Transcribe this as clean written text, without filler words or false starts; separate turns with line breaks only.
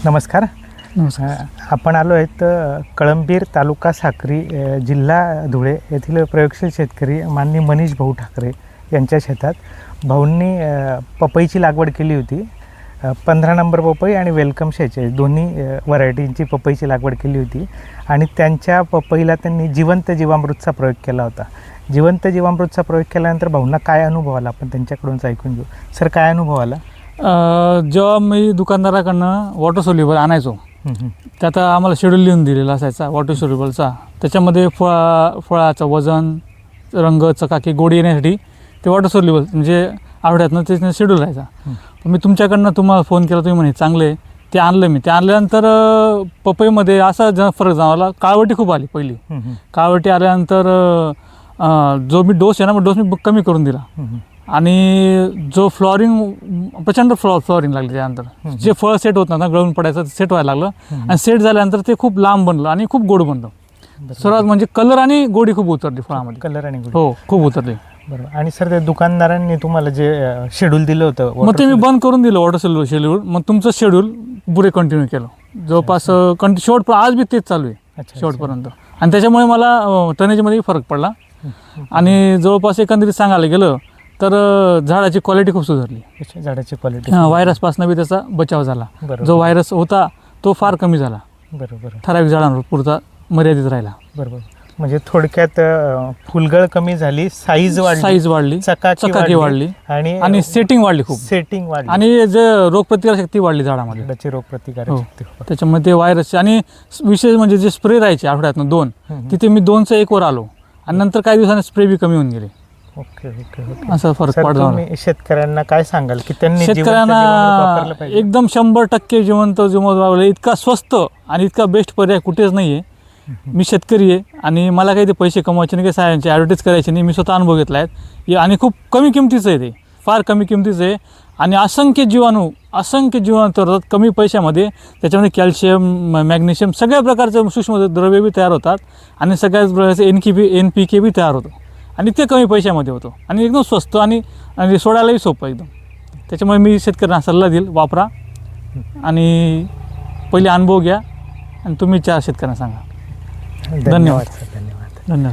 नमस्कार. आपण आलो आहेत कळंबीर तालुका साक्री जिल्हा धुळे येथील प्रयोगशील शेतकरी माननीय मनीष भाऊ ठाकरे यांच्या शेतात. भाऊंनी पपईची लागवड केली होती. 15 नंबर पपई आणि वेलकम 46 दोन्ही व्हरायटींची पपईची लागवड केली होती आणि त्यांच्या पपईला त्यांनी जिवंत जीवामृतचा प्रयोग केला होता. जिवंत जीवामृतचा प्रयोग केल्यानंतर भाऊंना काय अनुभव आला आपण त्यांच्याकडूनच ऐकून घेऊ. सर, काय अनुभव आला?
जेव्हा मी दुकानदाराकडनं वॉटर सोल्युबल आणायचो त्यात आम्हाला शेड्यूल लिहून दिलेला असायचा वॉटर सोल्युबलचा. त्याच्यामध्ये फळाचं वजन, रंग, चकाकी, गोडी येण्यासाठी ते वॉटर सोल्युबल म्हणजे आवड्यातनं त्याचं शेड्यूल राहायचा. मी तुमच्याकडनं तुम्हाला फोन केला, तुम्ही म्हणे चांगले ते आणलं. मी ते आणल्यानंतर पपईमध्ये असा फरक जाणवला. काळवटी खूप आली पहिली. काळवटी आल्यानंतर जो मी डोस आहे ना, डोस मी कमी करून दिला आणि जो फ्लॉरिंग प्रचंड फ्लॉरिंग लागली. त्यानंतर जे फळ सेट होत ना, गळून पडायचं सेट व्हायला लागलं आणि सेट झाल्यानंतर ते खूप लांब बनलं आणि खूप गोड बनलं. सर्वात म्हणजे कलर आणि गोडी खूप उतरली फळामध्ये.
कलर आणि गोडी
हो, खूप उतरली.
बरोबर. आणि सर, ते दुकानदारांनी तुम्हाला जे शेड्यूल दिलं होतं
मग ते मी बंद करून दिलं वॉटर शेड्यूल. मग तुमचं शेड्यूल पुढे कंटिन्यू केलं जवळपास शेवट. आज बी तेच चालू आहे शेवटपर्यंत. आणि त्याच्यामुळे मला टनेजमध्ये फरक पडला आणि जवळपास एकंदरीत सांगायला गेलं तर झाडाची क्वालिटी खूप सुधारली.
झाडाची क्वालिटी
व्हायरसपासून बी त्याचा बचाव झाला. जो व्हायरस होता तो फार कमी झाला.
बरोबर.
ठराविक झाडांवर पुरता मर्यादित राहिला.
बरोबर. म्हणजे थोडक्यात फुलगळ कमी झाली, साईज वाढली,
चकाकी वाढली आणि सेटिंग वाढली. खूप
सेटिंग वाढली
आणि जे रोगप्रतिकार शक्ती वाढली झाडामध्ये.
रोगप्रतिकार शक्ती.
त्याच्यामध्ये ते व्हायरसचे आणि विशेष म्हणजे जे स्प्रे राहायचे आठवड्यातनं 2, तिथे मी 2चं 1 वर आलो आणि नंतर काही दिवसांनी स्प्रे बी कमी होऊन गेले.
ओके.
असा फरक पडला.
तुम्ही शेतकऱ्यांना काय सांगाल की त्यांनी
शेतकऱ्यांना एकदम 100% जिवंत जीवामृत इतका स्वस्त आणि इतका बेस्ट पर्याय कुठेच नाही आहे. मी शेतकरी आहे आणि मला काही ते पैसे कमवायचे नाही, काही सायांचे ॲडव्हर्टाईज करायचे नाही. मी स्वतः अनुभव घेतला आहे आणि खूप कमी किमतीचं आहे. ते फार कमी किमतीचं आहे आणि असंख्य जीवाणू तरतात कमी पैशामध्ये. त्याच्यामध्ये कॅल्शियम, मॅग्नेशियम सगळ्या प्रकारचे सूक्ष्म द्रव्य बी तयार होतात आणि सगळ्याच प्रकारचे NPK बी तयार होतं आणि ते कमी पैशामध्ये होतं आणि एकदम स्वस्त आणि सोडायलाही सोपं एकदम. त्याच्यामुळे मी शेतकऱ्यांना सल्ला देईल, वापरा आणि पहिले अनुभव घ्या आणि तुम्ही 4 शेतकऱ्यांना सांगा.
धन्यवाद.
धन्यवाद.